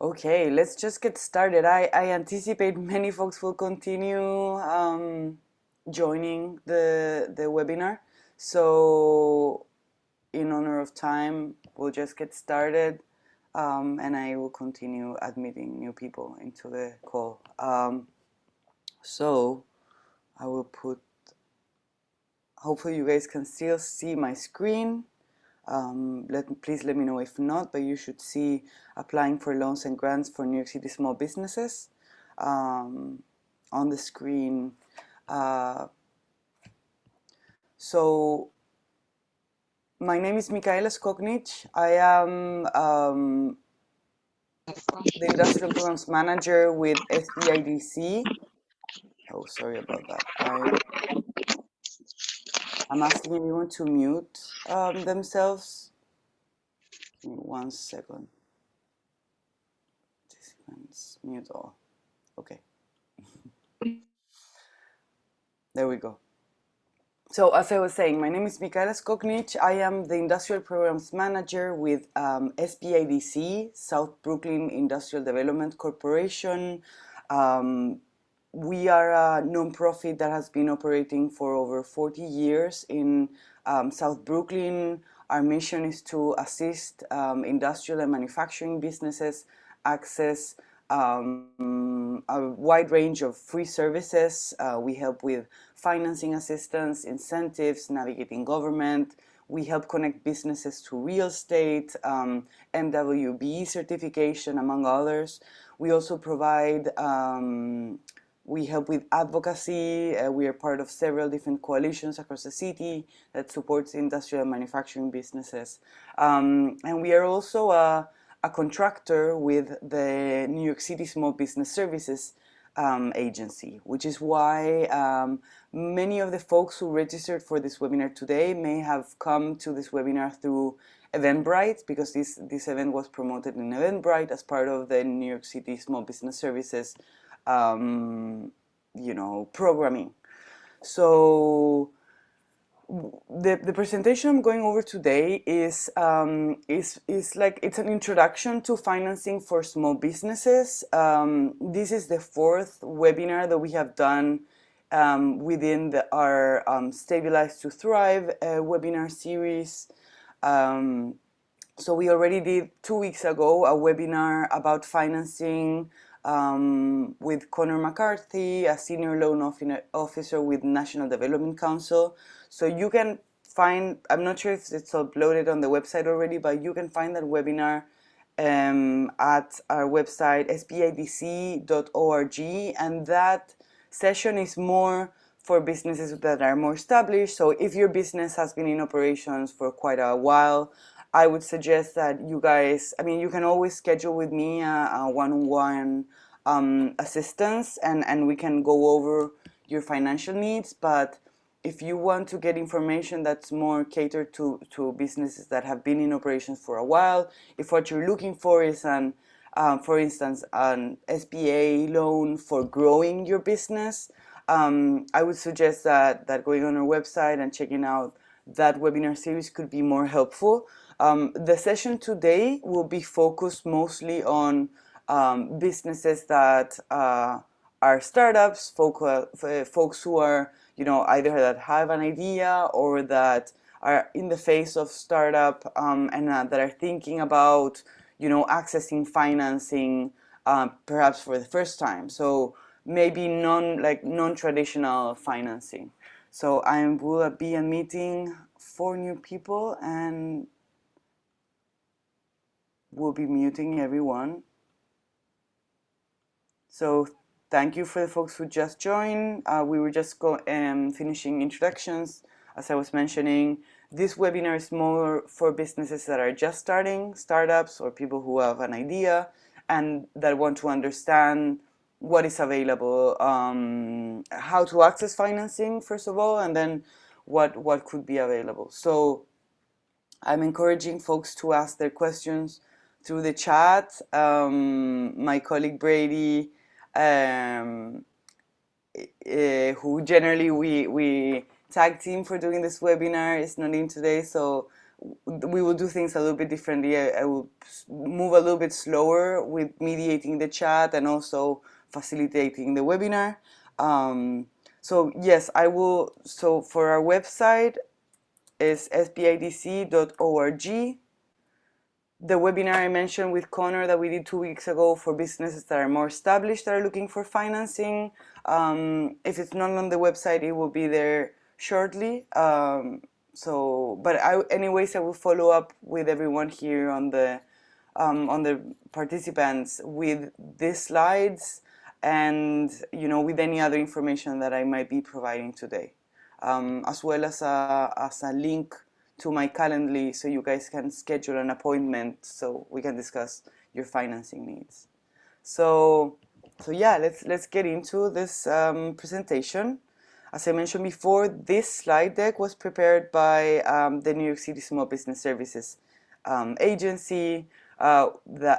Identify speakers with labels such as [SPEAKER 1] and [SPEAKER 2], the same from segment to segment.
[SPEAKER 1] Okay, let's just get started. I anticipate many folks will continue joining the webinar. So in honor of time, we'll just get started and I will continue admitting new people into the call. So I will put, hopefully you guys can still see my screen. Please let me know if not, but you should see applying for loans and grants for New York City small businesses on the screen. So my name is Micaela Skonic. I am the Industrial Programs Manager with SBIDC. Oh, sorry about that. I'm asking everyone to mute themselves. Give me 1 second. Participants, mute all. Okay. There we go. So as I was saying, my name is Micaela Skonic. I am the Industrial Programs Manager with SBIDC, South Brooklyn Industrial Development Corporation. We are a nonprofit that has been operating for over 40 years in South Brooklyn. Our mission is to assist industrial and manufacturing businesses access a wide range of free services. We help with financing assistance, incentives, navigating government. We help connect businesses to real estate, MWB certification, among others. We also provide we help with advocacy. We are part of several different coalitions across the city that supports industrial and manufacturing businesses. And we are also a contractor with the New York City Small Business Services agency, which is why many of the folks who registered for this webinar today may have come to this webinar through Eventbrite, because this event was promoted in Eventbrite as part of the New York City Small Business Services programming. So the presentation I'm going over today is like, it's an introduction to financing for small businesses. This is the fourth webinar that we have done within our Stabilize to Thrive webinar series. So we already did 2 weeks ago a webinar about financing with Connor McCarthy, a senior loan officer with National Development Council. So you can find, I'm not sure if it's uploaded on the website already, but you can find that webinar at our website, sbidc.org, and that session is more for businesses that are more established. So if your business has been in operations for quite a while, I would suggest that you guys, you can always schedule with me a one-on-one assistance, and we can go over your financial needs. But if you want to get information that's more catered to businesses that have been in operations for a while, if what you're looking for is for instance, an SBA loan for growing your business, I would suggest that going on our website and checking out that webinar series could be more helpful. The session today will be focused mostly on businesses that are startups, folks who are, either that have an idea or that are in the phase of startup and that are thinking about, accessing financing perhaps for the first time. So maybe non-traditional financing. So I will be admitting 4 new people, and we'll be muting everyone. So thank you for the folks who just joined. We were just finishing introductions. As I was mentioning, this webinar is more for businesses that are just starting, startups, or people who have an idea and that want to understand what is available, how to access financing, first of all, and then what could be available. So I'm encouraging folks to ask their questions through the chat. My colleague Brady, who generally we tag team for doing this webinar, is not in today, so we will do things a little bit differently. I will move a little bit slower with mediating the chat and also facilitating the webinar. So yes, I will. So for our website is sbidc.org. The webinar I mentioned with Connor that we did 2 weeks ago for businesses that are more established that are looking for financing. If it's not on the website, it will be there shortly. Anyways, I will follow up with everyone here on the participants with these slides and with any other information that I might be providing today, as well as a link to my Calendly so you guys can schedule an appointment so we can discuss your financing needs. So yeah, let's get into this presentation. As I mentioned before, this slide deck was prepared by the New York City Small Business Services agency,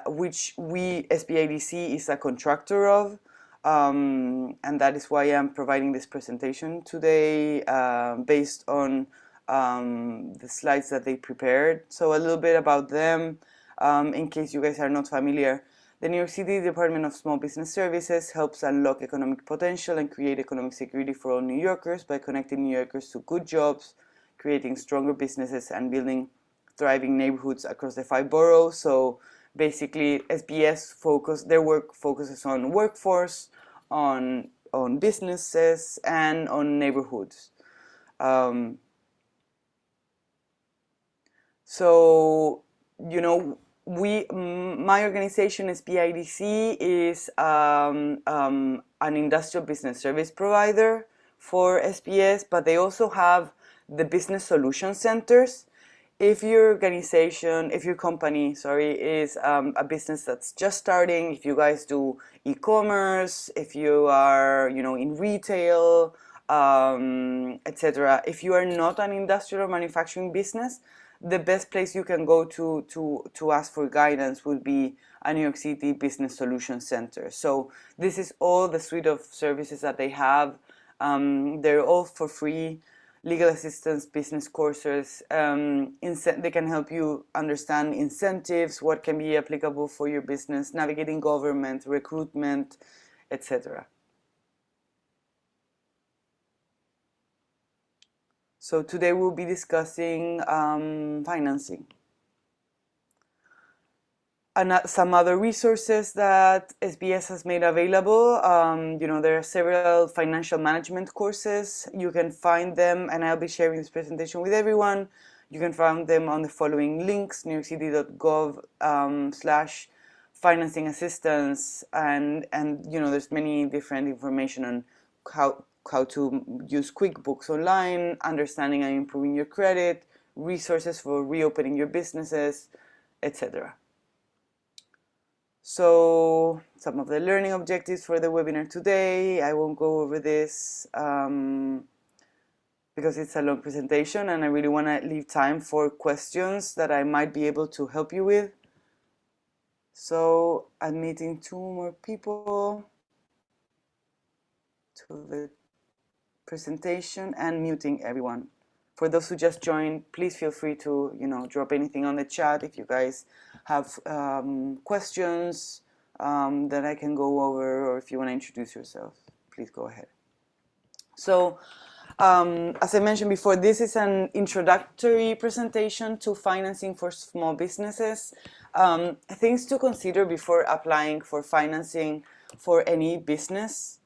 [SPEAKER 1] which SBIDC is a contractor of, and that is why I'm providing this presentation today based on the slides that they prepared. So a little bit about them, in case you guys are not familiar. The New York City Department of Small Business Services helps unlock economic potential and create economic security for all New Yorkers by connecting New Yorkers to good jobs, creating stronger businesses, and building thriving neighborhoods across the 5 boroughs. So basically, their work focuses on workforce, on businesses, and on neighborhoods. So, my organization, SBIDC, is an industrial business service provider for SBS, but they also have the business solution centers. If your company, is a business that's just starting, if you guys do e-commerce, if you are, in retail, etc. If you are not an industrial or manufacturing business, the best place you can go to ask for guidance would be a New York City Business Solution Center. So this is all the suite of services that they have. They're all for free. Legal assistance, business courses. They can help you understand incentives, what can be applicable for your business, navigating government, recruitment, etc. So today we'll be discussing financing. And some other resources that SBS has made available. There are several financial management courses. You can find them, and I'll be sharing this presentation with everyone. You can find them on the following links: newyorkcity.gov/financing assistance, and there's many different information on how to use QuickBooks online, understanding and improving your credit, resources for reopening your businesses, etc. So some of the learning objectives for the webinar today, I won't go over this because it's a long presentation and I really want to leave time for questions that I might be able to help you with. So I'm meeting 2 more people to the presentation and muting everyone. For those who just joined, please feel free to drop anything on the chat if you guys have questions that I can go over, or if you want to introduce yourself, please go ahead. So as I mentioned before, this is an introductory presentation to financing for small businesses. Things to consider before applying for financing for any business.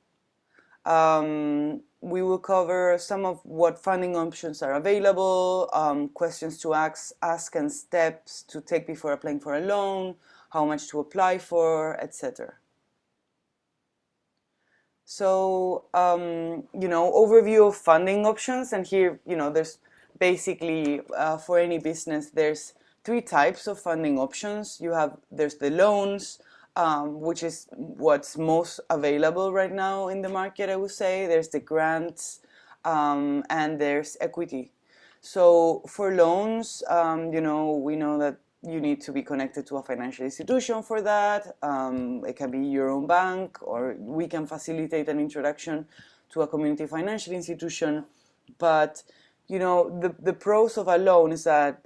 [SPEAKER 1] We will cover some of what funding options are available, questions to ask and steps to take before applying for a loan, how much to apply for, etc. So, overview of funding options. And here, there's basically, for any business, there's 3 types of funding options. There's the loans, which is what's most available right now in the market, I would say. There's the grants, and there's equity. So for loans, we know that you need to be connected to a financial institution for that. It can be your own bank, or we can facilitate an introduction to a community financial institution. But the pros of a loan is that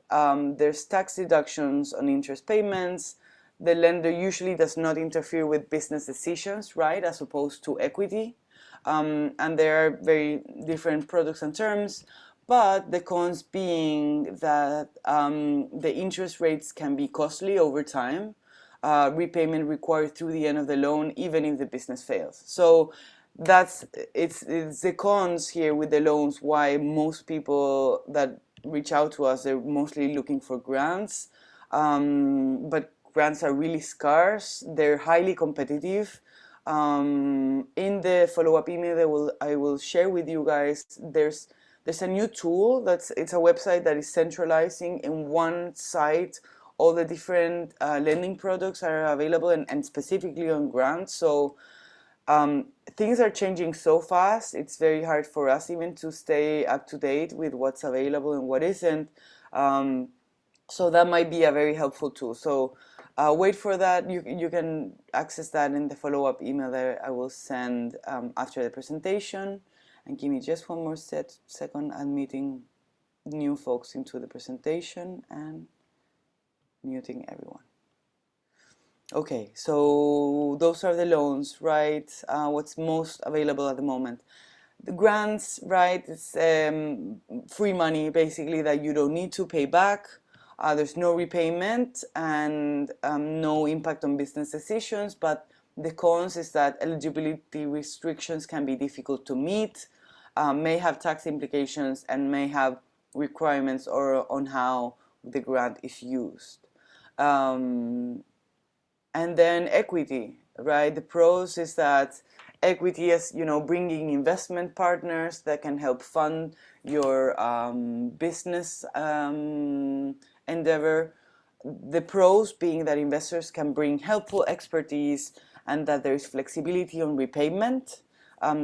[SPEAKER 1] there's tax deductions on interest payments. The lender usually does not interfere with business decisions, right, as opposed to equity. And there are very different products and terms, but the cons being that the interest rates can be costly over time, repayment required through the end of the loan, even if the business fails. So it's the cons here with the loans, why most people that reach out to us, they're mostly looking for grants, but grants are really scarce, they're highly competitive. In the follow-up email that I will share with you guys, there's a new tool it's a website that is centralizing in one site all the different lending products that are available, and specifically on grants. So things are changing so fast, it's very hard for us even to stay up to date with what's available and what isn't. So that might be a very helpful tool. So wait for that. You can access that in the follow-up email that I will send after the presentation. And give me just one more second. I'm meeting new folks into the presentation and muting everyone. Okay, so those are the loans, right? What's most available at the moment? The grants, right? It's free money, basically, that you don't need to pay back. There's no repayment and no impact on business decisions, but the cons is that eligibility restrictions can be difficult to meet, may have tax implications, and may have requirements on how the grant is used. And then equity, right? The pros is that equity is, bringing investment partners that can help fund your business endeavor. The pros being that investors can bring helpful expertise and that there is flexibility on repayment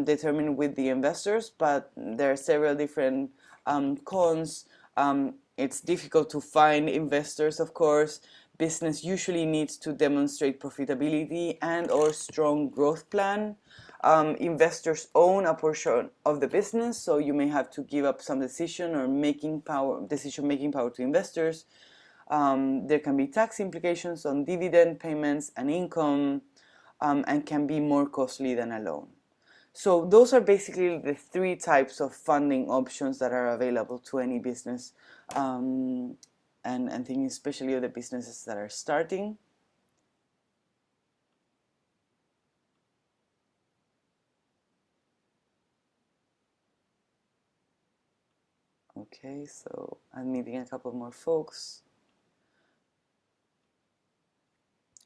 [SPEAKER 1] determined with the investors, but there are several different cons. It's difficult to find investors, of course. Business usually needs to demonstrate profitability and or strong growth plan. Investors own a portion of the business, so you may have to give up some decision or decision-making power to investors. There can be tax implications on dividend payments and income, and can be more costly than a loan. So those are basically the three types of funding options that are available to any business, and thinking especially of the businesses that are starting. Okay, so I'm meeting a couple more folks.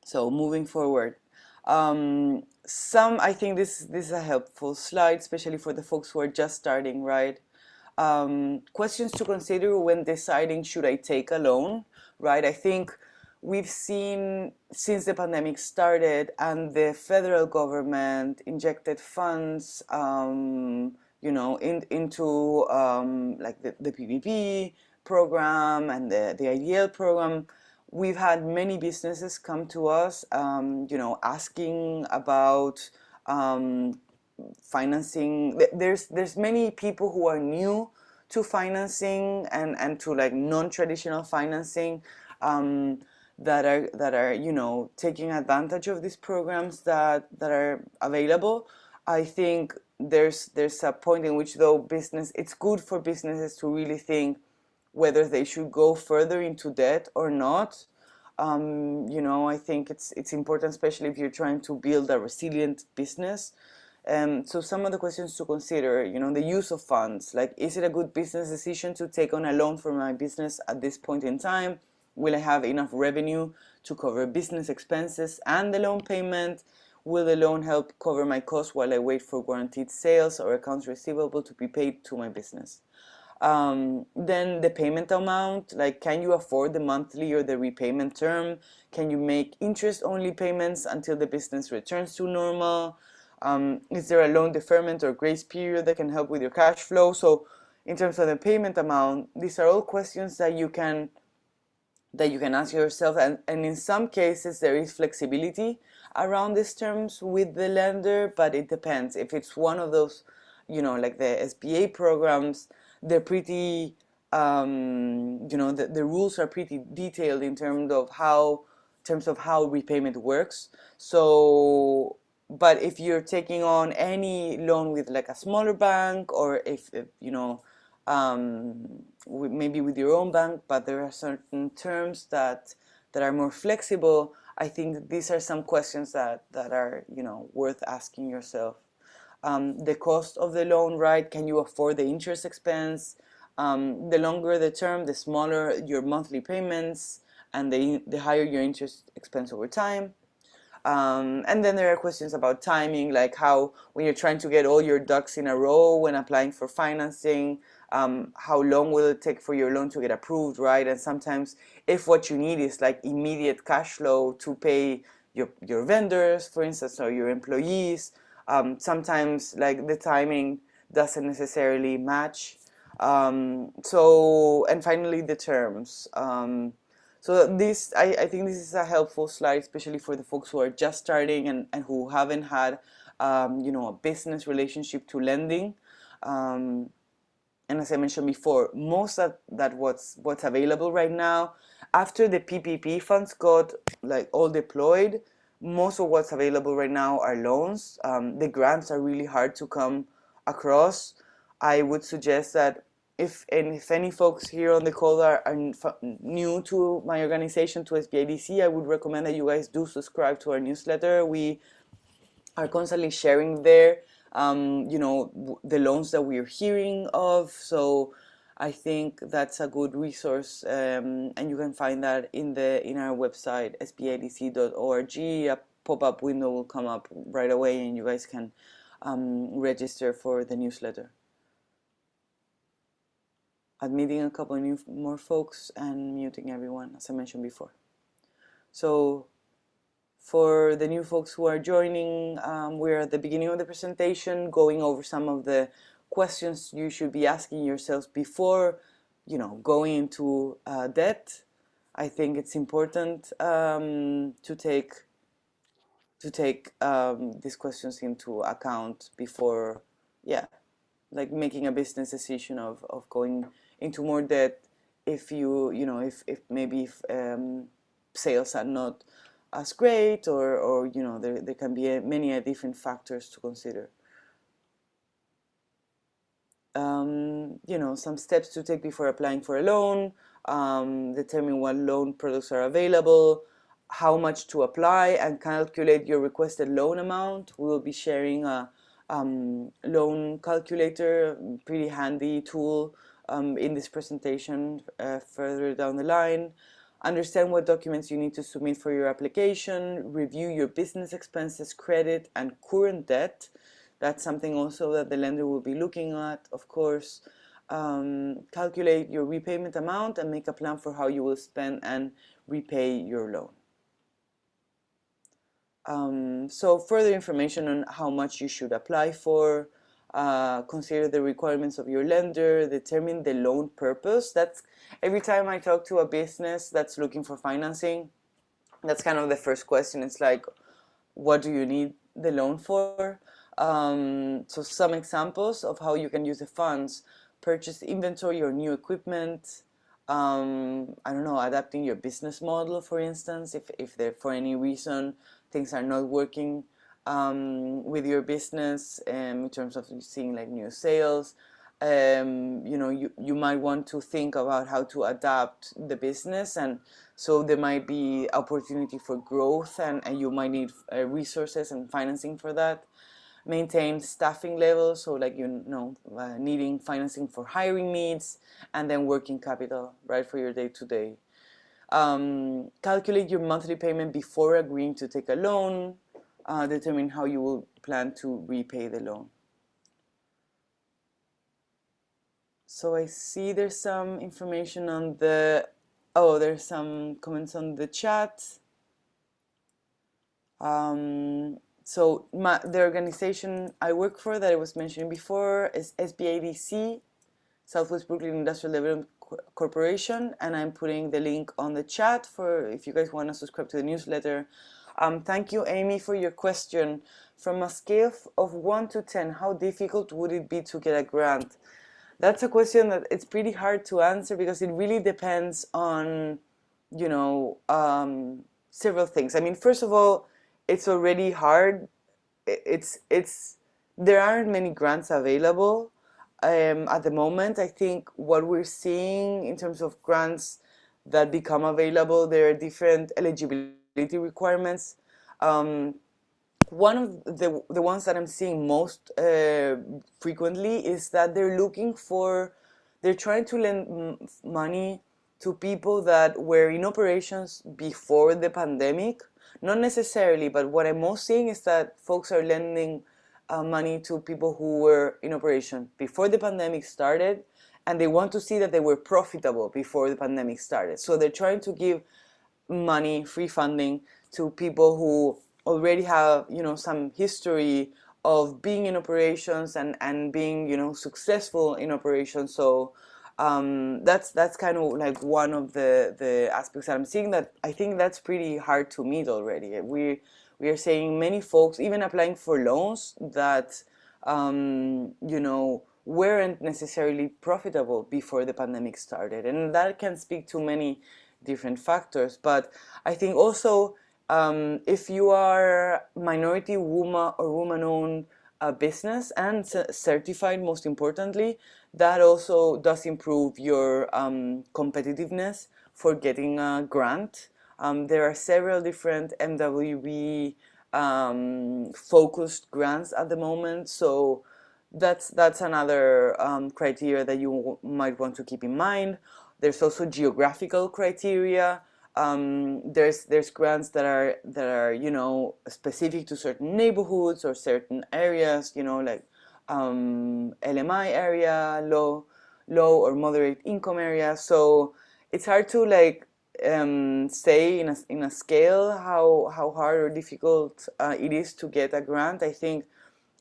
[SPEAKER 1] So moving forward, I think this is a helpful slide, especially for the folks who are just starting, right? Questions to consider when deciding, should I take a loan, right? I think we've seen since the pandemic started and the federal government injected funds, into like the PPP program and the IDL program. We've had many businesses come to us, asking about financing. There's many people who are new to financing and to like non-traditional financing, that are taking advantage of these programs that are available. I think there's a point in which, though, it's good for businesses to really think whether they should go further into debt or not. I think it's important, especially if you're trying to build a resilient business. So some of the questions to consider, the use of funds, like, is it a good business decision to take on a loan for my business at this point in time? Will I have enough revenue to cover business expenses and the loan payment? Will the loan help cover my costs while I wait for guaranteed sales or accounts receivable to be paid to my business? Then the payment amount, like, can you afford the monthly or the repayment term? Can you make interest-only payments until the business returns to normal? Is there a loan deferment or grace period that can help with your cash flow? So in terms of the payment amount, these are all questions that you can ask yourself, and in some cases there is flexibility around these terms with the lender, but it depends. If it's one of those, like the SBA programs, they're pretty, the rules are pretty detailed in terms of how repayment works. So, but if you're taking on any loan with like a smaller bank, or if maybe with your own bank, but there are certain terms that are more flexible, I think these are some questions that are worth asking yourself. The cost of the loan, right? Can you afford the interest expense? The longer the term, the smaller your monthly payments, and the higher your interest expense over time. And then there are questions about timing, like how, when you're trying to get all your ducks in a row when applying for financing, how long will it take for your loan to get approved, right? And sometimes if what you need is like immediate cash flow to pay your vendors, for instance, or your employees, sometimes like the timing doesn't necessarily match. And finally the terms. So this, I think this is a helpful slide, especially for the folks who are just starting and who haven't had, a business relationship to lending. And as I mentioned before, most of that what's available right now, after the PPP funds got like all deployed, most of what's available right now are loans. The grants are really hard to come across. I would suggest that if any folks here on the call are new to my organization, to SBIDC, I would recommend that you guys do subscribe to our newsletter. We are constantly sharing there, the loans that we're hearing of. So I think that's a good resource, and you can find that in our website, sbidc.org. A pop-up window will come up right away, and you guys can register for the newsletter. Admitting a couple of more folks and muting everyone, as I mentioned before. So for the new folks who are joining, we're at the beginning of the presentation, going over some of the questions you should be asking yourselves before, going into debt. I think it's important to take these questions into account before, like making a business decision of going into more debt. If if maybe sales are not as great, or there can be many different factors to consider. Some steps to take before applying for a loan, determine what loan products are available, how much to apply, and calculate your requested loan amount. We will be sharing a loan calculator, pretty handy tool in this presentation further down the line. Understand what documents you need to submit for your application, review your business expenses, credit, and current debt. That's something also that the lender will be looking at, of course. Calculate your repayment amount and make a plan for how you will spend and repay your loan. So further information on how much you should apply for, consider the requirements of your lender, determine the loan purpose. That's every time I talk to a business that's looking for financing, that's kind of the first question. It's like, what do you need the loan for? So some examples of how you can use the funds: purchase inventory or new equipment, I don't know, adapting your business model, for instance, if there, for any reason, things are not working with your business in terms of seeing like new sales. You might want to think about how to adapt the business, and so there might be opportunity for growth, and you might need resources and financing for that. Maintain staffing levels, so like needing financing for hiring needs, and then working capital, right, for your day-to-day. Calculate your monthly payment before agreeing to take a loan. Determine how you will plan to repay the loan. So I see there's some information on there's some comments on the chat. So the organization I work for, that I was mentioning before, is SBIDC, Southwest Brooklyn Industrial Development Corporation, and I'm putting the link on the chat for if you guys want to subscribe to the newsletter. Thank you, Amy, for your question. From a scale of 1 to 10, how difficult would it be to get a grant? That's a question that it's pretty hard to answer because it really depends on, you know, several things. I mean, first of all, it's already hard. It's there aren't many grants available at the moment. I think what we're seeing in terms of grants that become available, there are different eligibility requirements. Um, One of the ones that I'm seeing most frequently is that they're trying to lend money to people that were in operations before the pandemic. Not necessarily, but what I'm most seeing is that folks are lending money to people who were in operation before the pandemic started, and they want to see that they were profitable before the pandemic started. So they're trying to give money, free funding to people who already have, you know, some history of being in operations and being, you know, successful in operations. So that's kind of like one of the aspects that I'm seeing that I think that's pretty hard to meet already. We are seeing many folks even applying for loans that you know, weren't necessarily profitable before the pandemic started, and that can speak to many different factors. But I think also if you are minority woman or woman-owned business and certified, most importantly, that also does improve your competitiveness for getting a grant. There are several different MWB focused grants at the moment, so that's another criteria that you might want to keep in mind. There's also geographical criteria. There's grants that are, you know, specific to certain neighborhoods or certain areas, you know, like LMI area, low or moderate income area. So it's hard to like say in a scale how hard or difficult it is to get a grant. I think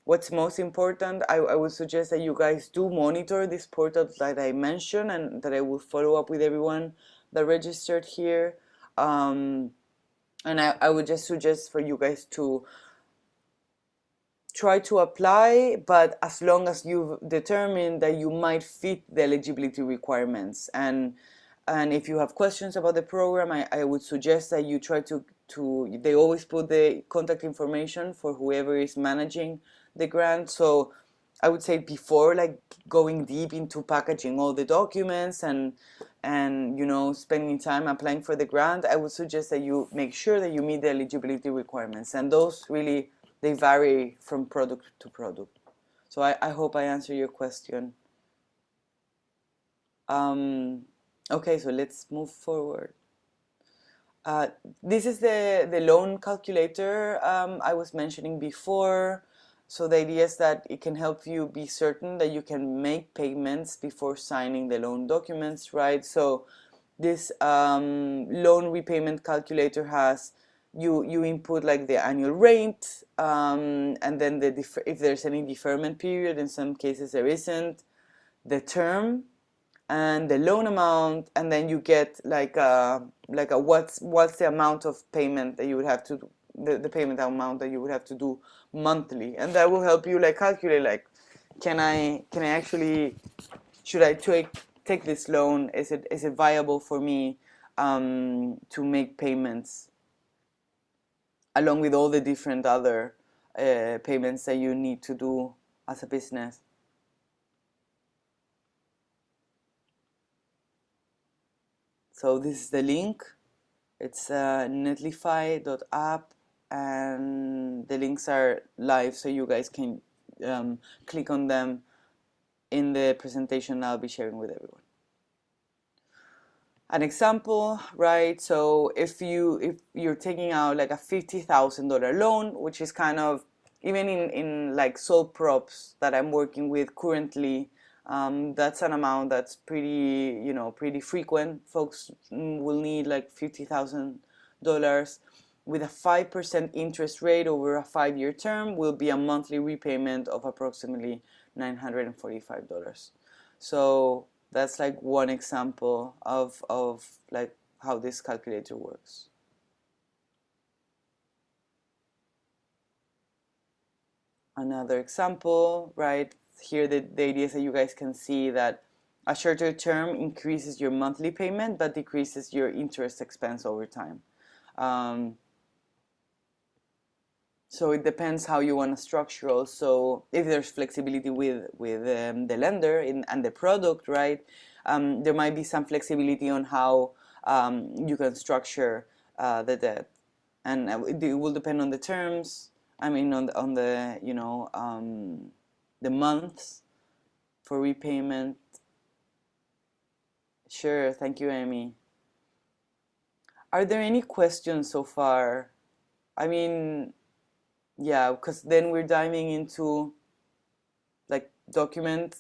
[SPEAKER 1] what's most important, I would suggest that you guys do monitor this portal that I mentioned and that I will follow up with everyone that registered here. And I would just suggest for you guys to try to apply, but as long as you've determined that you might fit the eligibility requirements. And if you have questions about the program, I would suggest that you try to they always put the contact information for whoever is managing the grant. So I would say before like going deep into packaging all the documents and you know, spending time applying for the grant, I would suggest that you make sure that you meet the eligibility requirements, and those really, they vary from product to product. So I hope I answer your question. Okay, so let's move forward. Uh, this is the loan calculator I was mentioning before. So the idea is that it can help you be certain that you can make payments before signing the loan documents, right? So this loan repayment calculator has, you input like the annual rate, and then if there's any deferment period. In some cases there isn't, the term, and the loan amount, and then you get like a what's the amount of payment that you would have to do, the payment amount that you would have to do monthly, and that will help you like calculate like, can I actually, should I take this loan? Is it viable for me to make payments along with all the different other payments that you need to do as a business? So this is the link. It's netlify.app, and the links are live, so you guys can click on them in the presentation I'll be sharing with everyone. An example, right? So if you're taking out like a $50,000 loan, which is kind of, even in like sole props that I'm working with currently, that's an amount that's pretty, you know, pretty frequent. Folks will need like $50,000 with a 5% interest rate over a 5-year term, will be a monthly repayment of approximately $945. So that's like one example of like how this calculator works. Another example, right? here the idea is that you guys can see that a shorter term increases your monthly payment but decreases your interest expense over time. So it depends how you want to structure also, if there's flexibility with the lender and the product, right? There might be some flexibility on how you can structure the debt, and it will depend on the terms. I mean, on the the months for repayment. Sure, thank you, Amy. Are there any questions so far? I mean, yeah, because then we're diving into like document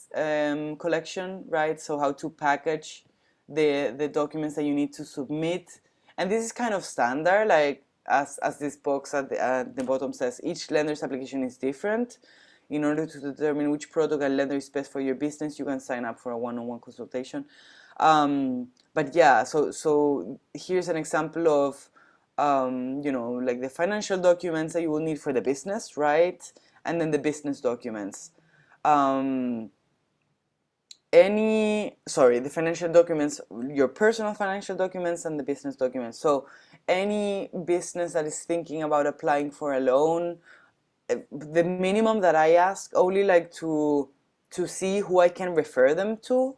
[SPEAKER 1] collection, right? So how to package the documents that you need to submit, and this is kind of standard, like as this box at the bottom says, each lender's application is different. In order to determine which product and lender is best for your business, you can sign up for a one-on-one consultation. But yeah, so here's an example of like the financial documents that you will need for the business, right? And then the business documents. The financial documents, your personal financial documents and the business documents. So any business that is thinking about applying for a loan, the minimum that I ask, only like to see who I can refer them to,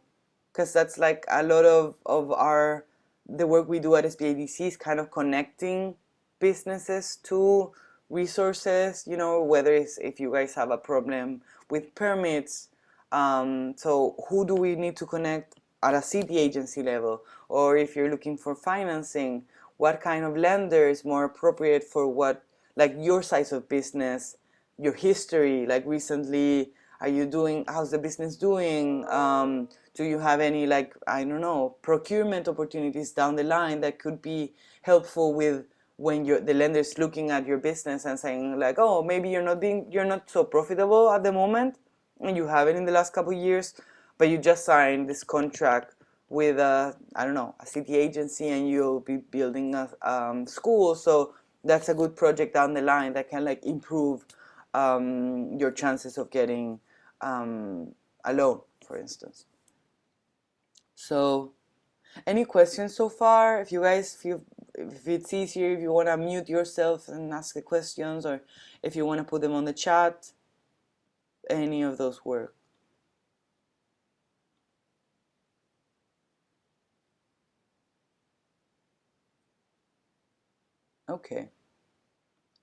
[SPEAKER 1] because that's like a lot of the work we do at SBIDC is kind of connecting businesses to resources, whether it's if you guys have a problem with permits, so who do we need to connect at a city agency level? Or if you're looking for financing, what kind of lender is more appropriate for what, like your size of business, your history, like recently, how's the business doing? Do you have any, like, I don't know, procurement opportunities down the line that could be helpful with when the lender is looking at your business and saying like, oh, maybe you're not so profitable at the moment, and you haven't in the last couple of years, but you just signed this contract with a city agency, and you'll be building a school, so that's a good project down the line that can like improve your chances of getting a loan, for instance. So, any questions so far? If you guys feel, if it's easier, if you want to mute yourself and ask the questions, or if you want to put them on the chat, any of those work. Okay.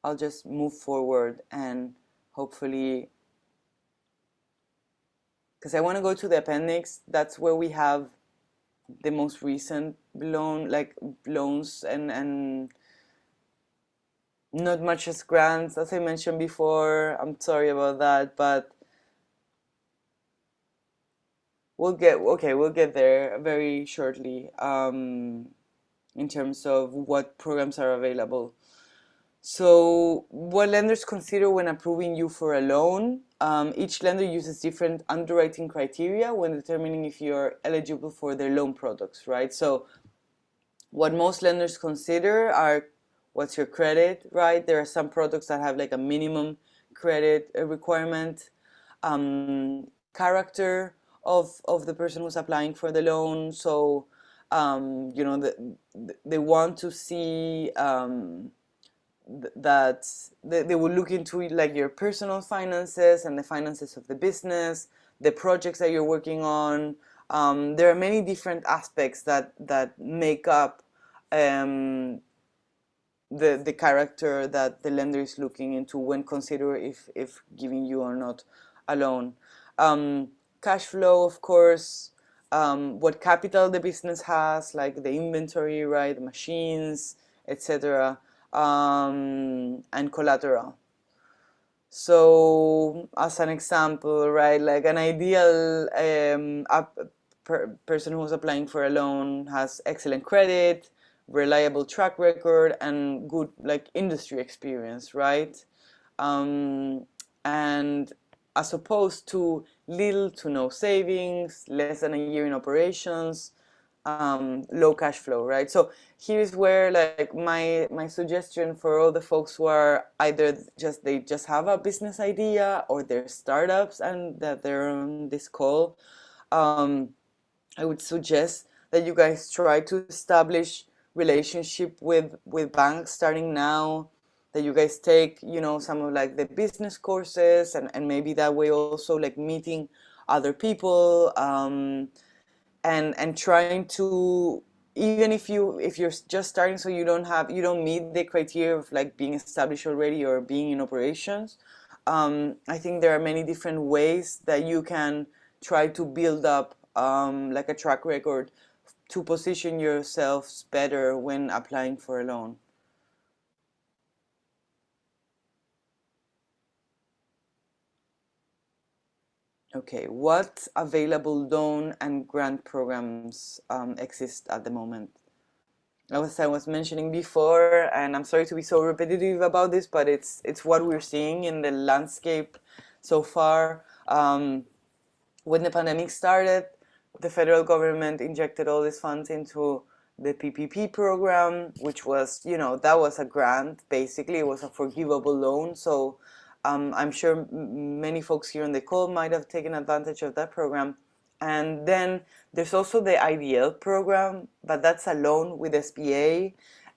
[SPEAKER 1] I'll just move forward and hopefully, because I want to go to the appendix. That's where we have the most recent loans and not much as grants, as I mentioned before. I'm sorry about that, but we'll get there very shortly in terms of what programs are available. So what lenders consider when approving you for a loan? Each lender uses different underwriting criteria when determining if you're eligible for their loan products, right? So what most lenders consider are what's your credit, right? There are some products that have like a minimum credit requirement, character of the person who's applying for the loan. So, they want to see that they will look into like your personal finances and the finances of the business, the projects that you're working on. There are many different aspects that make up the character that the lender is looking into when consider if giving you or not a loan. Cash flow, of course, what capital the business has, like the inventory, right, the machines, etc., and collateral. So, as an example, right, like an ideal person who's applying for a loan has excellent credit, reliable track record, and good like industry experience, right? And as opposed to little to no savings, less than a year in operations, low cash flow, right? So here's where like my suggestion for all the folks who are either they just have a business idea or they're startups and that they're on this call. I would suggest that you guys try to establish relationship with banks starting now, that you guys take, you know, some of like the business courses, and maybe that way also like meeting other people, and trying to, even if you're just starting, so you don't meet the criteria of like being established already or being in operations. I think there are many different ways that you can try to build up like a track record to position yourselves better when applying for a loan. Okay, what available loan and grant programs exist at the moment? As I was mentioning before, and I'm sorry to be so repetitive about this, but it's what we're seeing in the landscape so far. When the pandemic started, the federal government injected all these funds into the PPP program, which was, you know, that was a grant. Basically, it was a forgivable loan. So I'm sure many folks here on the call might have taken advantage of that program. And then there's also the IDL program, but that's a loan with SBA.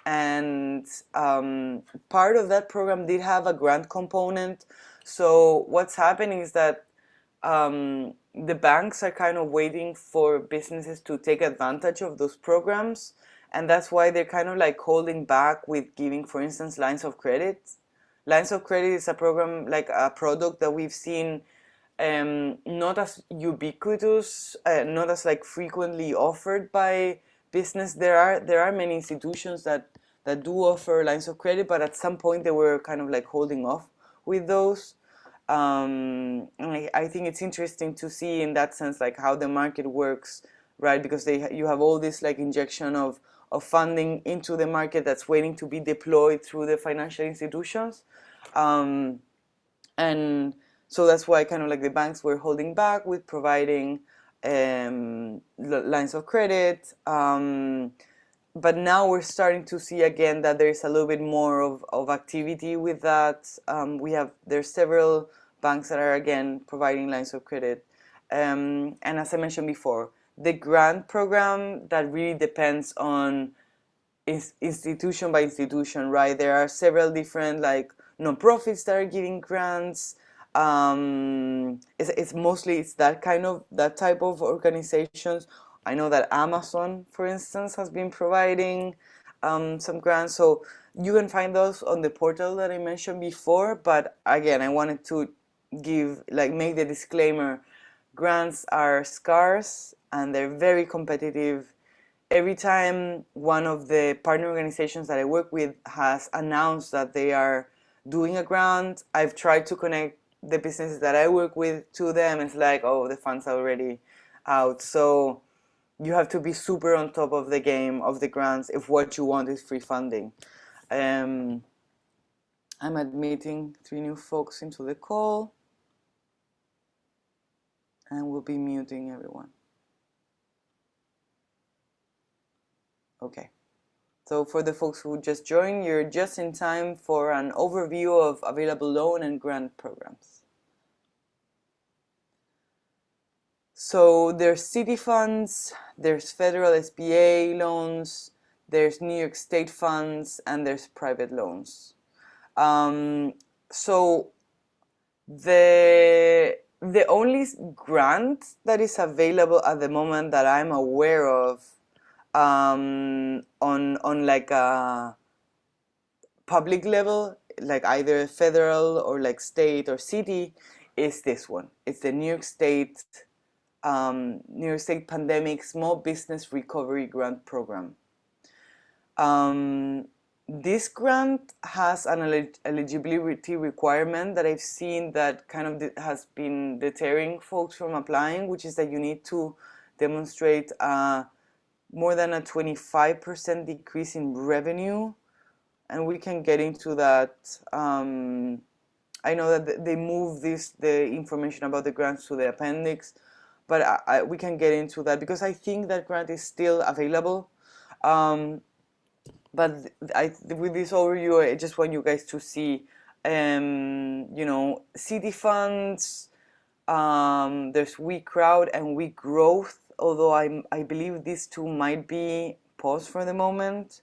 [SPEAKER 1] And part of that program did have a grant component. So what's happening is that the banks are kind of waiting for businesses to take advantage of those programs, and that's why they're kind of like holding back with giving, for instance, lines of credit. Lines of credit is a program, like a product that we've seen not as ubiquitous, not as like frequently offered by business. There are many institutions that do offer lines of credit, but at some point they were kind of like holding off with those. And I think it's interesting to see in that sense like how the market works, right? Because you have all this like injection of funding into the market that's waiting to be deployed through the financial institutions. And so that's why kind of like the banks were holding back with providing lines of credit. But now we're starting to see again that there is a little bit more of activity with that. There's several banks that are again providing lines of credit. And as I mentioned before, the grant program, that really depends on institution by institution, right? There are several different like nonprofits that are giving grants. It's mostly that type of organizations. I know that Amazon, for instance, has been providing some grants, so you can find those on the portal that I mentioned before. But again, I wanted to make the disclaimer: grants are scarce and they're very competitive. Every time one of the partner organizations that I work with has announced that they are doing a grant, I've tried to connect the businesses that I work with to them. It's like, oh, the funds are already out. So you have to be super on top of the game of the grants if what you want is free funding. I'm admitting 3 new folks into the call, and we'll be muting everyone. Okay. So for the folks who just joined, you're just in time for an overview of available loan and grant programs. So there's city funds, there's federal SBA loans, there's New York State funds, and there's private loans. So the only grant that is available at the moment that I'm aware of on like a public level, like either federal or like state or city, is this one. It's the New York State Pandemic Small Business Recovery Grant Program. This grant has an eligibility requirement that I've seen that kind of has been deterring folks from applying, which is that you need to demonstrate more than a 25% decrease in revenue, and we can get into that. I know that they move the information about the grants to the appendix, but we can get into that because I think that grant is still available. But with this overview, I just want you guys to see, city funds. There's weak crowd and weak growth. Although I believe these two might be paused for the moment.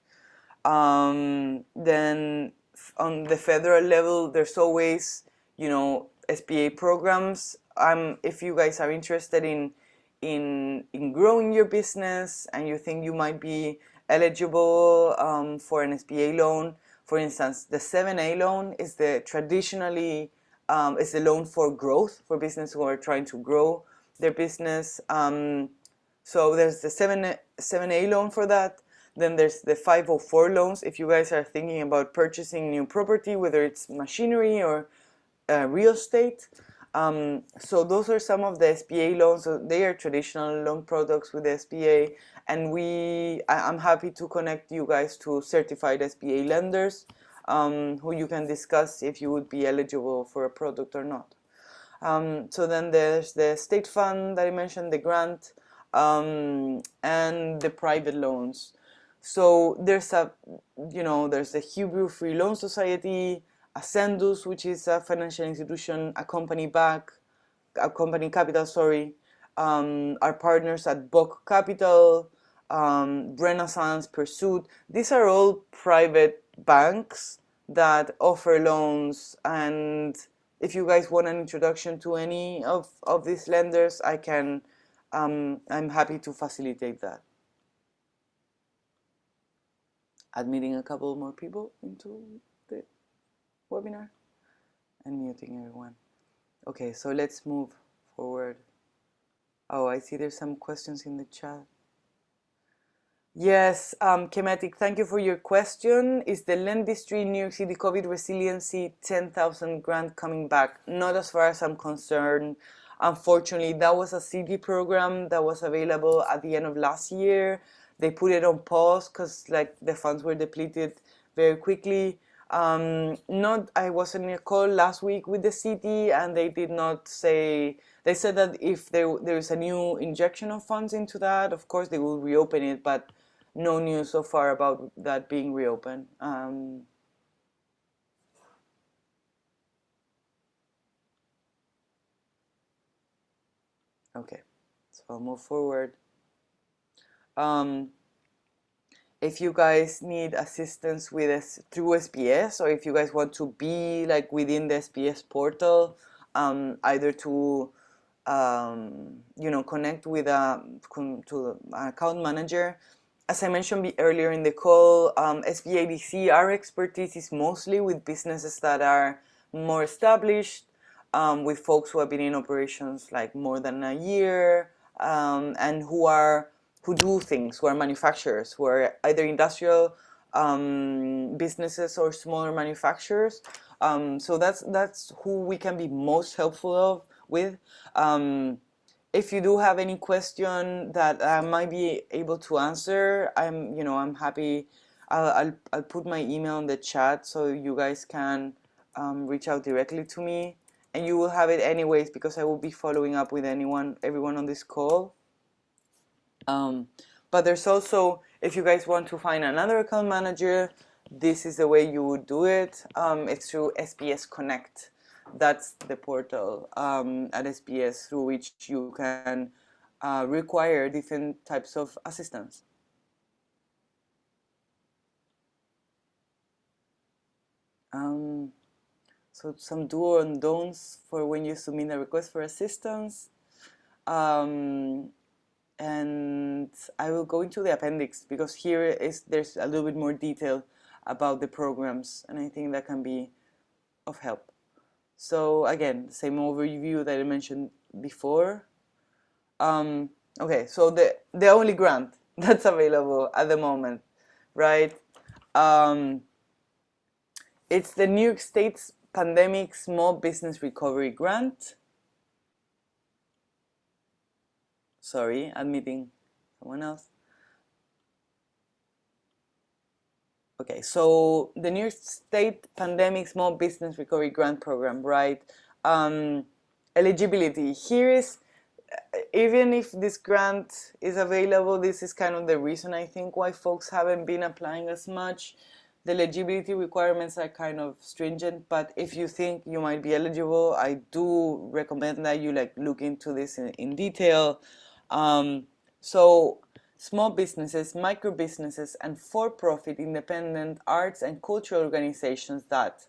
[SPEAKER 1] Then on the federal level, there's always, SBA programs. If you guys are interested in growing your business and you think you might be eligible for an SBA loan, for instance, the 7A loan is the traditionally is the loan for growth for business who are trying to grow their business. So there's the 7A loan for that. Then there's the 504 loans if you guys are thinking about purchasing new property, whether it's machinery or real estate. So those are some of the SBA loans. So they are traditional loan products with the SBA, and I'm happy to connect you guys to certified SBA lenders who you can discuss if you would be eligible for a product or not. So then there's the state fund that I mentioned, the grant, and the private loans. So there's there's the Hebrew Free Loan Society, Ascendus, which is a financial institution, a company capital, our partners at Bock Capital, Renaissance, Pursuit. These are all private banks that offer loans, and if you guys want an introduction to any of these lenders, I'm happy to facilitate that. Admitting a couple more people into the webinar and muting everyone. Okay, so let's move forward. Oh, I see there's some questions in the chat. Yes, Kemetic, thank you for your question. Is the Lendistry New York City COVID Resiliency 10,000 grant coming back? Not as far as I'm concerned. Unfortunately, that was a city program that was available at the end of last year. They put it on pause because the funds were depleted very quickly. I was in a call last week with the city, and they did not say. They said that if there is a new injection of funds into that, of course they will reopen it, but no news so far about that being reopened. Okay, so I'll move forward. If you guys need assistance with through SBS, or if you guys want to be within the SBS portal, either to connect with to an account manager. As I mentioned earlier in the call, SBIDC, our expertise is mostly with businesses that are more established, with folks who have been in operations more than a year, and who do things, who are manufacturers, who are either industrial businesses or smaller manufacturers. So that's who we can be most helpful with. If you do have any question that I might be able to answer, I'm happy. I'll put my email in the chat so you guys can reach out directly to me, and you will have it anyways because I will be following up with everyone on this call. But there's also, if you guys want to find another account manager, this is the way you would do it. It's through SBS Connect. That's the portal at SBS through which you can require different types of assistance. So some do and don'ts for when you submit a request for assistance. And I will go into the appendix because there's a little bit more detail about the programs, and I think that can be of help. So again, same overview that I mentioned before. Okay, so the only grant that's available at the moment, right? It's the New York State's Pandemic Small Business Recovery Grant. Sorry, admitting someone else. Okay, so the New York State Pandemic Small Business Recovery Grant Program, right? Eligibility. Here is even if this grant is available, this is kind of the reason I think why folks haven't been applying as much. The eligibility requirements are kind of stringent, but if you think you might be eligible, I do recommend that you like look into this in detail. So small businesses, micro businesses, and for-profit independent arts and cultural organizations that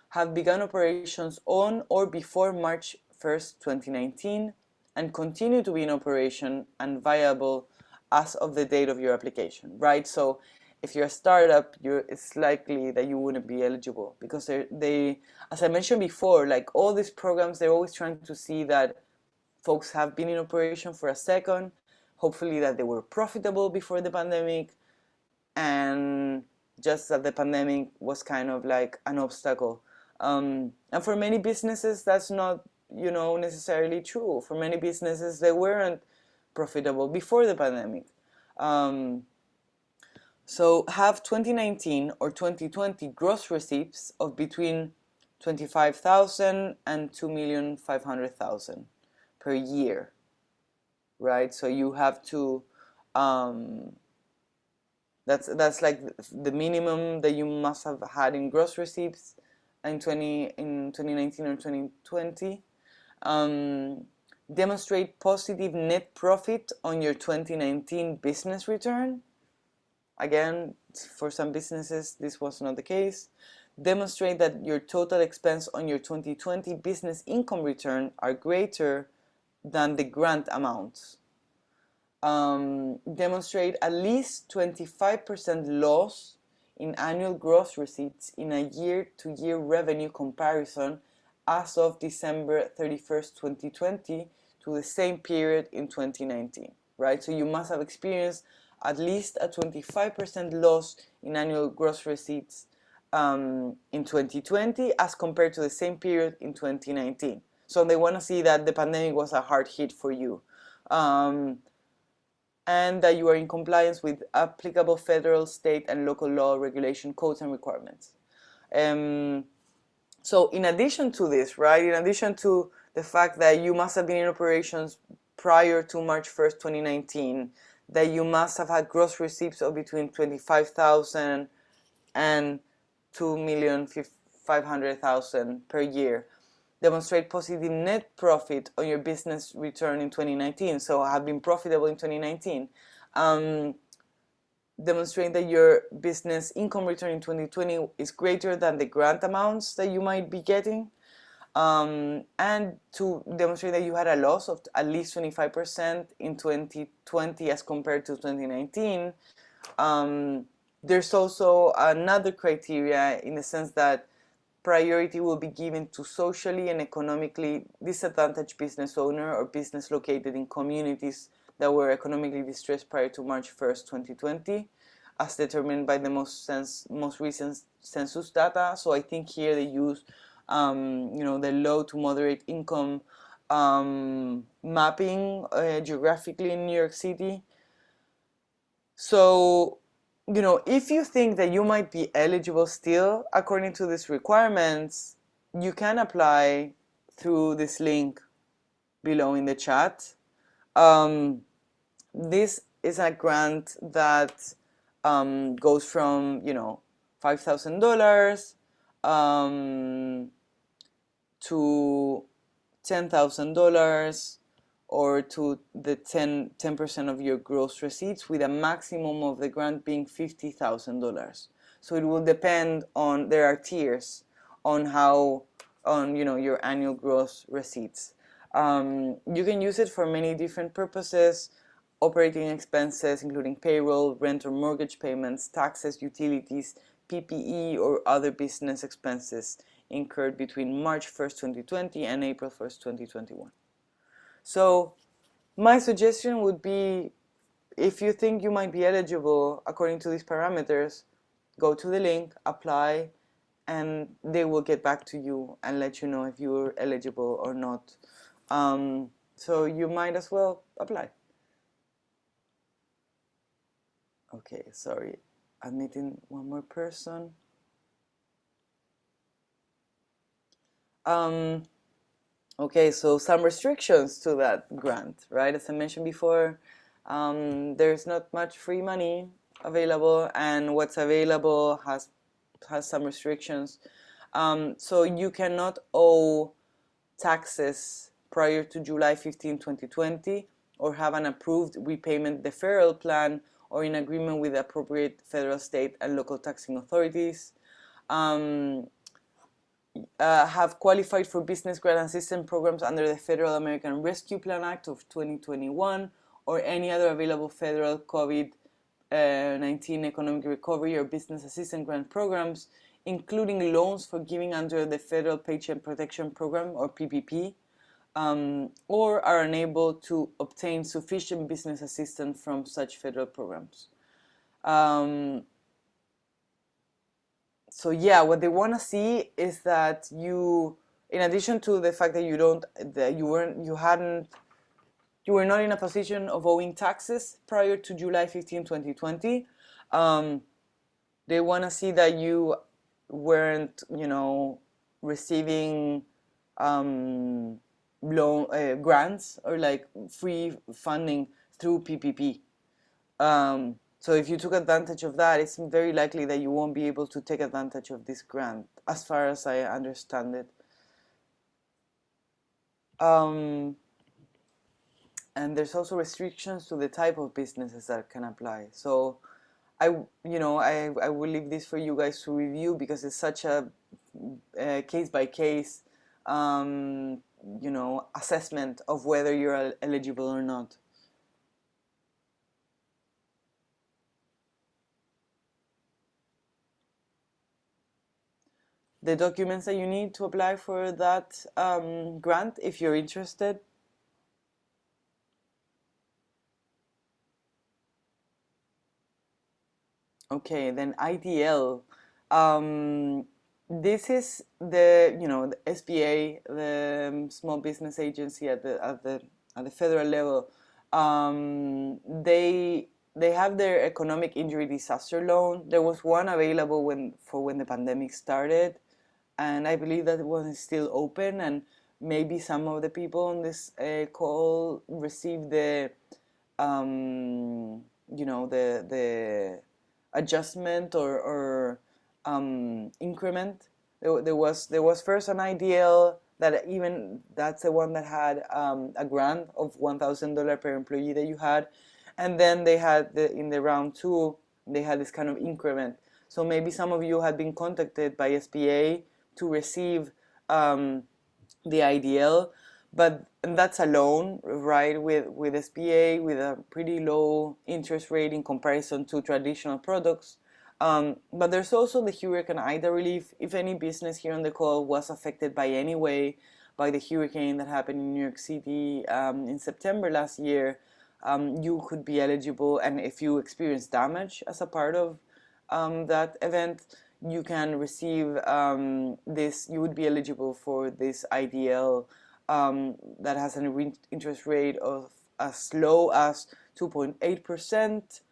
[SPEAKER 1] have begun operations on or before March 1st, 2019, and continue to be in operation and viable as of the date of your application, right? So if you're a startup, it's likely that you wouldn't be eligible because they, as I mentioned before, like all these programs, they're always trying to see that folks have been in operation for a second, hopefully that they were profitable before the pandemic, and just that the pandemic was kind of like an obstacle. And for many businesses, that's not, necessarily true. For many businesses, they weren't profitable before the pandemic. So have 2019 or 2020 gross receipts of between 25,000 and 2,500,000 per year, right? So you have to, that's like the minimum that you must have had in gross receipts in 2019 or 2020. Demonstrate positive net profit on your 2019 business return. Again, for some businesses, this was not the case. Demonstrate that your total expense on your 2020 business income return are greater than the grant amounts. Demonstrate at least 25% loss in annual gross receipts in a year-to-year revenue comparison as of December 31st, 2020 to the same period in 2019, right? So you must have experienced at least a 25% loss in annual gross receipts in 2020 as compared to the same period in 2019. So they want to see that the pandemic was a hard hit for you. And that you are in compliance with applicable federal, state, and local law, regulation, codes, and requirements. So in addition to this, right, in addition to the fact that you must have been in operations prior to March 1st, 2019, that you must have had gross receipts of between 25,000 and 2,500,000 per year, demonstrate positive net profit on your business return in 2019, so have been profitable in 2019. Demonstrate that your business income return in 2020 is greater than the grant amounts that you might be getting. And to demonstrate that you had a loss of at least 25% in 2020 as compared to 2019. There's also another criteria in the sense that priority will be given to socially and economically disadvantaged business owner or business located in communities that were economically distressed prior to March 1st, 2020, as determined by the most recent census data. So I think here they use, the low to moderate income mapping geographically in New York City. So, if you think that you might be eligible still according to these requirements, you can apply through this link below in the chat. This is a grant that goes from, $5,000 to $10,000 or to the 10% of your gross receipts, with a maximum of the grant being $50,000. So it will depend on, there are tiers on your annual gross receipts. You can use it for many different purposes: operating expenses, including payroll, rent or mortgage payments, taxes, utilities, PPE, or other business expenses incurred between March 1st, 2020 and April 1st, 2021. So my suggestion would be, if you think you might be eligible according to these parameters, go to the link, apply, and they will get back to you and let you know if you're eligible or not. So you might as well apply. Okay, sorry, I'm meeting one more person. Okay, so some restrictions to that grant, right? As I mentioned before, there's not much free money available, and what's available has some restrictions. So you cannot owe taxes prior to July 15, 2020, or have an approved repayment deferral plan or in agreement with the appropriate federal, state, and local taxing authorities. Have qualified for business grant assistance programs under the Federal American Rescue Plan Act of 2021 or any other available federal COVID-19 economic recovery or business assistance grant programs, including loans for giving under the Federal Paycheck Protection Program or PPP, or are unable to obtain sufficient business assistance from such federal programs. So yeah, what they want to see is that you, in addition to the fact that you were not in a position of owing taxes prior to July 15, 2020, they want to see that you weren't, receiving grants or like free funding through PPP. So if you took advantage of that, it's very likely that you won't be able to take advantage of this grant, as far as I understand it. And there's also restrictions to the type of businesses that can apply. So I will leave this for you guys to review because it's such a case by case, assessment of whether you're eligible or not. The documents that you need to apply for that grant, if you're interested. Okay, then IDL. This is the SBA, the Small Business Agency at the federal level. They have their economic injury disaster loan. There was one available when the pandemic started, and I believe that one is still open, and maybe some of the people on this call received the the adjustment or increment. There was first an IDL that's the one that had a grant of $1,000 per employee that you had, and then they had in the round 2 they had this kind of increment. So maybe some of you had been contacted by SBA to receive the IDL, but that's a loan, right, with SBA with a pretty low interest rate in comparison to traditional products. But there's also the Hurricane Ida relief. If any business here on the call was affected by any way by the hurricane that happened in New York City in September last year, you could be eligible, and if you experience damage as a part of that event, you can receive this. You would be eligible for this IDL that has an interest rate of as low as 2.8%,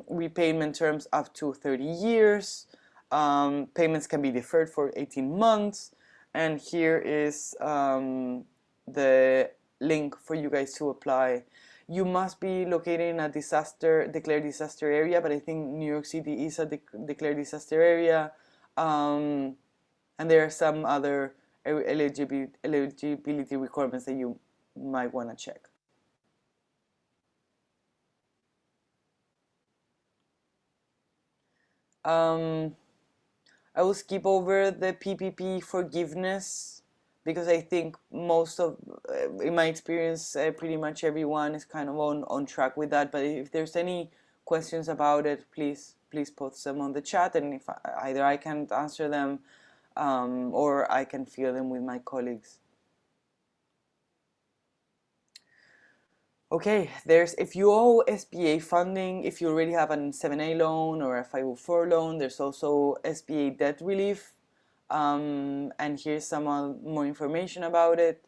[SPEAKER 1] repayment terms up to 30 years, payments can be deferred for 18 months, and here is the link for you guys to apply. You must be located in a declared disaster area, but I think New York City is a declared disaster area, and there are some other eligibility requirements that you might want to check. I will skip over the PPP forgiveness because I think in my experience, pretty much everyone is kind of on track with that. But if there's any questions about it, please post them on the chat, and if either I can answer them or I can fill them with my colleagues. Okay, if you owe SBA funding, if you already have a 7A loan or a 504 loan, there's also SBA debt relief. And here's some more information about it.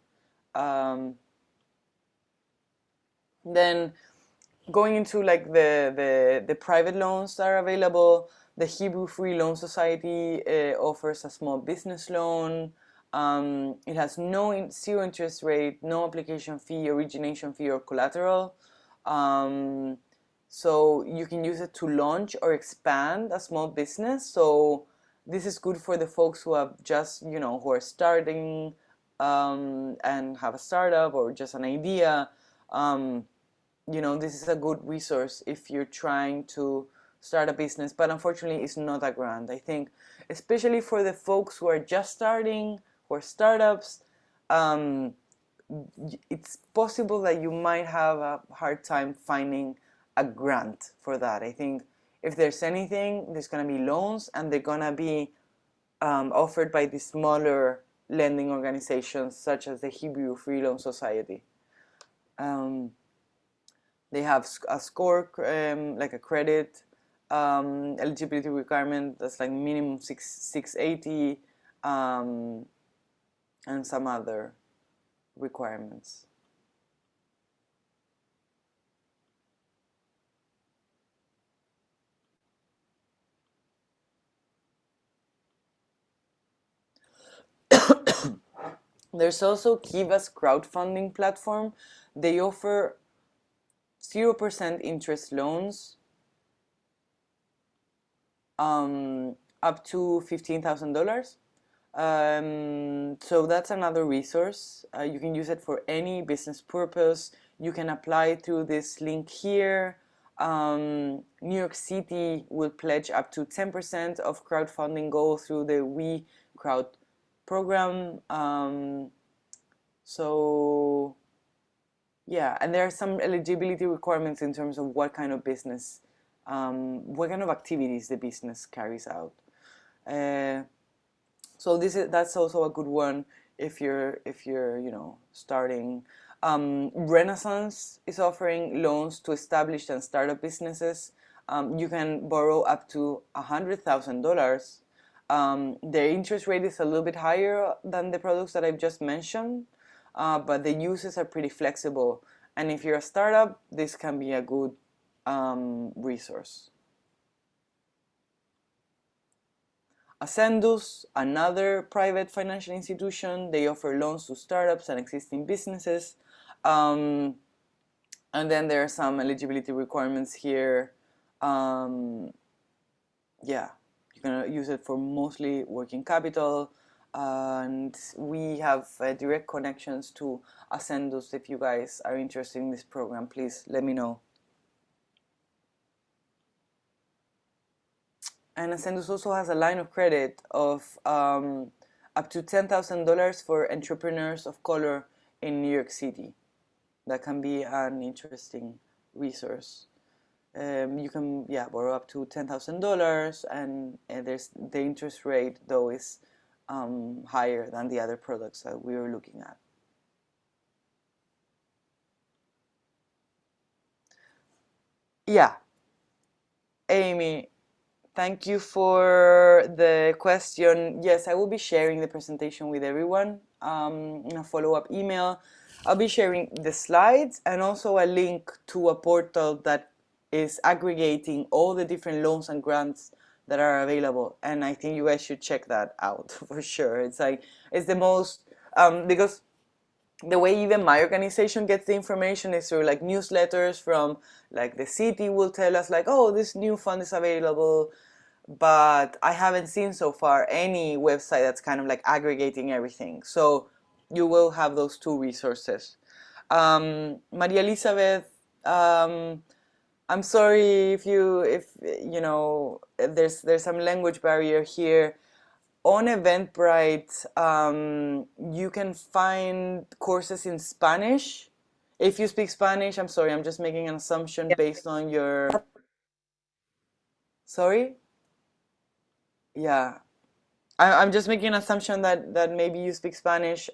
[SPEAKER 1] Then going into like the private loans that are available, the Hebrew Free Loan Society offers a small business loan. It has zero interest rate, no application fee, origination fee, or collateral. So you can use it to launch or expand a small business. So this is good for the folks who have just, who are starting and have a startup or just an idea. This is a good resource if you're trying to start a business, but unfortunately it's not a grant. I think especially for the folks who are just starting or startups, it's possible that you might have a hard time finding a grant for that. I think if there's anything, there's going to be loans, and they're going to be offered by the smaller lending organizations such as the Hebrew Free Loan Society. They have a score, like a credit eligibility requirement that's like minimum 680, and some other requirements. There's also Kiva's crowdfunding platform. They offer 0% interest loans up to $15,000. So that's another resource. You can use it for any business purpose. You can apply through this link here. New York City will pledge up to 10% of crowdfunding goal through the We Crowd program. So yeah, and there are some eligibility requirements in terms of what kind of business, what kind of activities the business carries out. So that's also a good one if you're starting. Renaissance is offering loans to established and startup businesses. You can borrow up to $100,000. Their interest rate is a little bit higher than the products that I've just mentioned, but the uses are pretty flexible. And if you're a startup, this can be a good resource. Ascendus, another private financial institution, they offer loans to startups and existing businesses. And then there are some eligibility requirements here. Yeah, you're gonna use it for mostly working capital. And we have direct connections to Ascendus. If you guys are interested in this program, please let me know. And Ascendus also has a line of credit of up to $10,000 for entrepreneurs of color in New York City. That can be an interesting resource. You can borrow up to $10,000, and there's the interest rate though is higher than the other products that we were looking at. Yeah, Amy, thank you for the question. Yes, I will be sharing the presentation with everyone in a follow-up email. I'll be sharing the slides and also a link to a portal that is aggregating all the different loans and grants that are available. And I think you guys should check that out for sure. It's the most, because the way even my organization gets the information is through like newsletters from like the city will tell us like, oh, this new fund is available, but I haven't seen so far any website that's kind of like aggregating everything. So you will have those two resources. Maria Elizabeth, I'm sorry if there's some language barrier here. On Eventbrite, you can find courses in Spanish. If you speak Spanish, I'm sorry, I'm just making an assumption based on your... Sorry? Yeah. I'm just making an assumption that maybe you speak Spanish.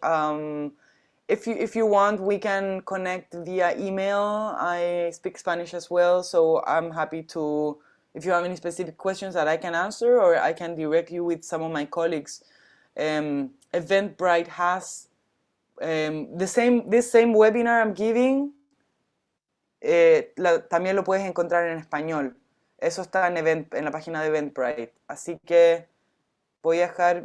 [SPEAKER 1] If you want, we can connect via email. I speak Spanish as well, so I'm happy to, if you have any specific questions that I can answer, or I can direct you with some of my colleagues. Eventbrite has this same webinar I'm giving, también lo puedes encontrar en español. Eso está en la página de Eventbrite. Así que voy a dejar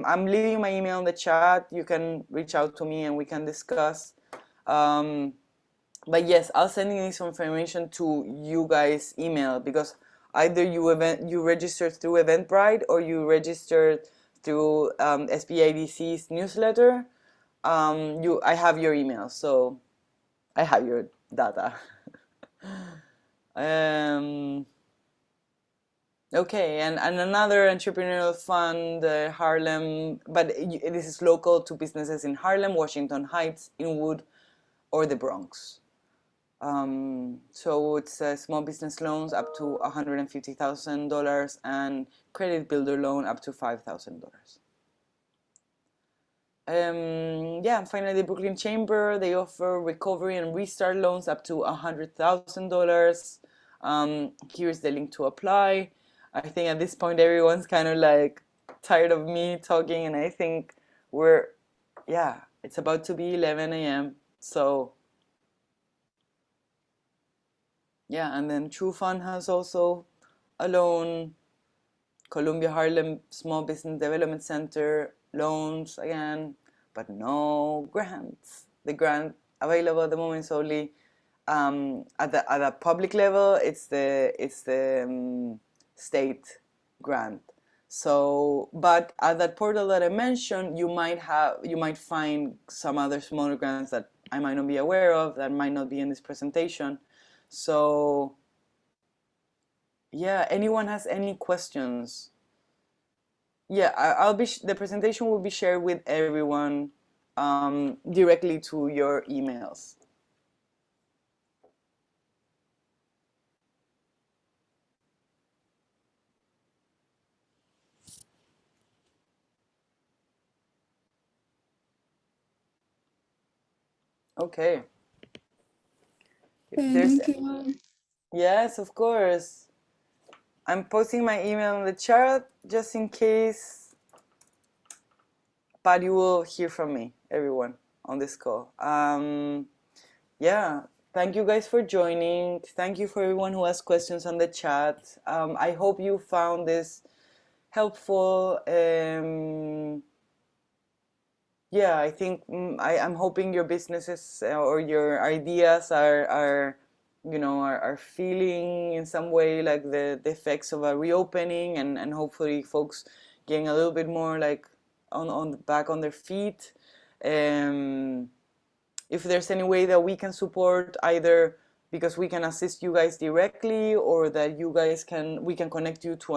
[SPEAKER 1] I'm leaving my email in the chat. You can reach out to me and we can discuss. But yes, I'll send this information to you guys' email, because either you registered through Eventbrite or you registered through SBIDC's newsletter. I have your email, so I have your data. Okay, and another entrepreneurial fund, Harlem, but this is local to businesses in Harlem, Washington Heights, Inwood, or the Bronx. So it's small business loans up to $150,000 and credit builder loan up to $5,000. Yeah, and finally, the Brooklyn Chamber, they offer recovery and restart loans up to $100,000. Here's the link to apply. I think at this point, everyone's kind of like tired of me talking, and I think yeah, it's about to be 11 a.m. So, yeah, and then True Fund has also a loan. Columbia Harlem Small Business Development Center, loans again, but no grants. The grant available at the moment is only at the public level. It's the state grant. So, but at that portal that I mentioned, you might find some other smaller grants that I might not be aware of, that might not be in this presentation. So, yeah, anyone has any questions? Yeah, I'll be the presentation will be shared with everyone directly to your emails. Okay. If there's
[SPEAKER 2] Thank you.
[SPEAKER 1] Yes, of course. I'm posting my email in the chat just in case, but you will hear from me, everyone, on this call. Yeah, thank you guys for joining. Thank you for everyone who asked questions on the chat. I hope you found this helpful. Yeah, I think I'm hoping your businesses or your ideas are feeling in some way like the effects of a reopening, and hopefully folks getting a little bit more like on back on their feet. If there's any way that we can support, either because we can assist you guys directly, or that we can connect you to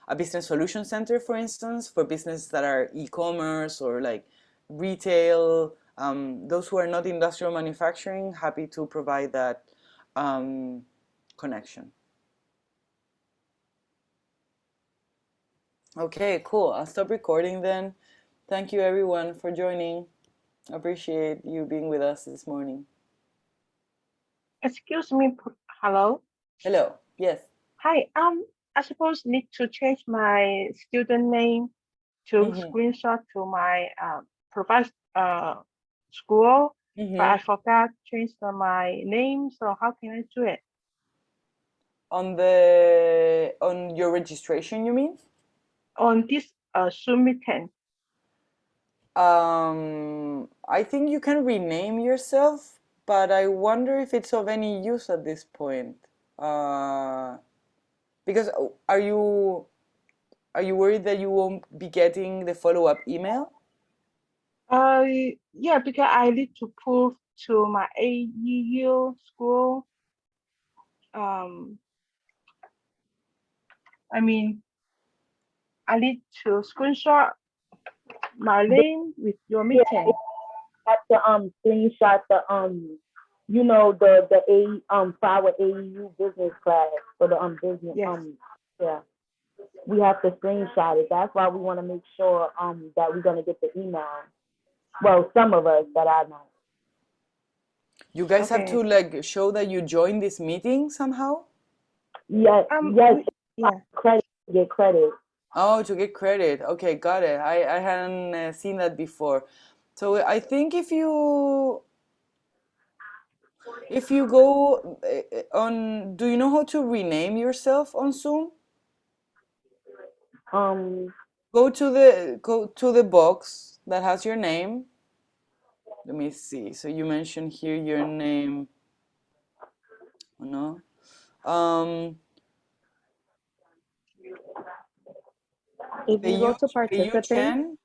[SPEAKER 1] a business solution center, for instance, for businesses that are e-commerce or like retail, those who are not industrial manufacturing, happy to provide that connection. Okay, cool. I'll stop recording then. Thank you everyone for joining. Appreciate you being with us this morning.
[SPEAKER 2] Excuse me. Hello.
[SPEAKER 1] Hello. Yes.
[SPEAKER 2] Hi. I suppose need to change my student name to screenshot to my provide school, but I forgot to change my name. So how can I do it?
[SPEAKER 1] On your registration, you mean?
[SPEAKER 2] On this Zoom meeting.
[SPEAKER 1] I think you can rename yourself, but I wonder if it's of any use at this point. Because are you worried that you won't be getting the follow-up email?
[SPEAKER 2] Yeah, because I need to prove to my AEU school. I mean, I need to screenshot my name with your meeting.
[SPEAKER 3] Have to screenshot the the for our AEU business class for the business
[SPEAKER 2] Yes.
[SPEAKER 3] Yeah. We have to screenshot it. That's why we want to make sure that we're gonna get the email. Well, some of us that I know.
[SPEAKER 1] You guys have to like show that you joined this meeting somehow?
[SPEAKER 3] Yes,
[SPEAKER 2] yeah.
[SPEAKER 3] Get credit.
[SPEAKER 1] Oh, to get credit. Okay, got it. I hadn't seen that before. So I think if you go do you know how to rename yourself on Zoom? go to the box that has your name. Let me see. So you mentioned here your name, no?
[SPEAKER 2] If you go to
[SPEAKER 1] You
[SPEAKER 2] participate,
[SPEAKER 1] can.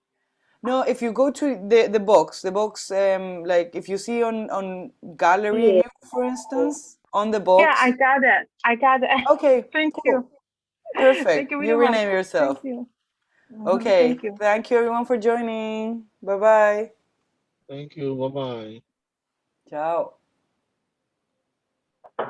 [SPEAKER 1] No, if you go to the box, like if you see on gallery
[SPEAKER 3] Yeah.
[SPEAKER 1] view, for instance, on the
[SPEAKER 2] yeah, I
[SPEAKER 1] box.
[SPEAKER 2] got it. I got it.
[SPEAKER 1] Okay,
[SPEAKER 2] Thank
[SPEAKER 1] cool,
[SPEAKER 2] you. Thank
[SPEAKER 1] perfect.
[SPEAKER 2] you
[SPEAKER 1] You
[SPEAKER 2] very much.
[SPEAKER 1] rename
[SPEAKER 2] Thank
[SPEAKER 1] yourself.
[SPEAKER 2] you.
[SPEAKER 1] Okay,
[SPEAKER 2] Thank you.
[SPEAKER 1] thank you everyone for joining. Bye bye.
[SPEAKER 4] Thank you. Bye bye.
[SPEAKER 1] Ciao.